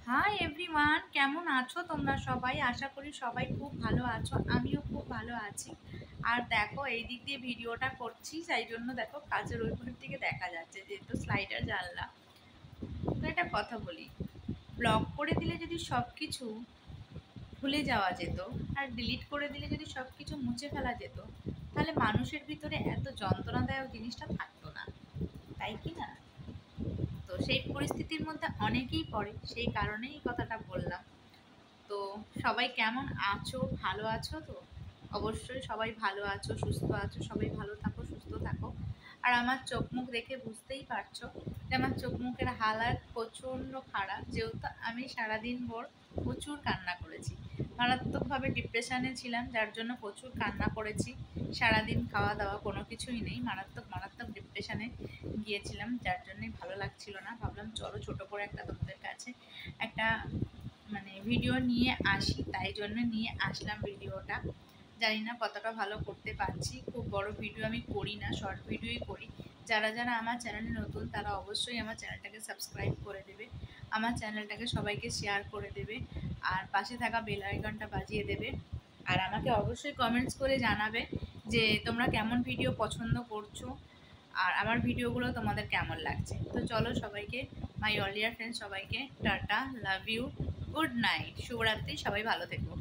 Hi everyone, কেমন আছো তোমরা সবাই? আশা করি সবাই খুব ভালো আছো, আমিও খুব ভালো আছি। আর দেখো, এই দিক দিয়ে ভিডিওটা করছি, তাই জন্য দেখো কাজের ওই ঘর থেকে দেখা যাচ্ছে, যেহেতু স্লাইডার জানলা। তো একটা কথা বলি, ব্লগ করে দিলে যদি সব কিছু ভুলে যাওয়া যেত, আর ডিলিট করে দিলে যদি সব কিছু মুছে ফেলা যেত, তাহলে মানুষের ভিতরে এত যন্ত্রণাদায়ক জিনিসটা থাকতো না, তাই কি না? তো সেই পরিস্থিতির মধ্যে অনেকেই পড়ে, সেই কারণেই এই কথাটা বললাম। তো সবাই কেমন আছো? ভালো আছো তো? অবশ্যই সবাই ভালো আছো, সুস্থ আছো, সবাই ভালো থাকো, সুস্থ থাকো। আর আমার চোখ মুখ দেখে বুঝতেই পারছো যে আমার চোখ মুখের হালাত প্রচণ্ড খারাপ, যেহেতু আমি সারাদিন ভোর প্রচুর কান্না করেছি। মারাত্মকভাবে ডিপ্রেশনে ছিলাম, যার জন্য প্রচুর কান্না করেছি। সারাদিন খাওয়া দাওয়া কোনো কিছুই নেই, মারাত্মক মারাত্মক ডিপ্রেশনে গিয়েছিলাম, যার জন্যই ভালো লাগছিল না। ভাবলাম চলো ছোট করে একটা তোমাদের কাছে একটা ভিডিও নিয়ে আসি, তাই জন্য নিয়ে আসলাম ভিডিওটা। জানি না কতটা ভালো করতে পারছি, খুব বড় ভিডিও আমি করি না, শর্ট ভিডিওই করি। যারা যারা আমার চ্যানেলে নতুন তারা অবশ্যই আমার চ্যানেলটাকে সাবস্ক্রাইব করে দেবে, আমার চ্যানেলটাকে সবাইকে শেয়ার করে দেবে, আর পাশে থাকা বেল আইকনটা বাজিয়ে দেবে। আর আমাকে অবশ্যই কমেন্টস করে জানাবে যে তোমরা কেমন ভিডিও পছন্দ করছো, আর আমার ভিডিওগুলো তোমাদের কেমন লাগছে। তো চলো সবাইকে, মাই অল ডিয়ার ফ্রেন্ডস, সবাইকে টাটা, লাভ ইউ, গুড নাইট, শুভরাত্রি, সবাই ভালো থেকো।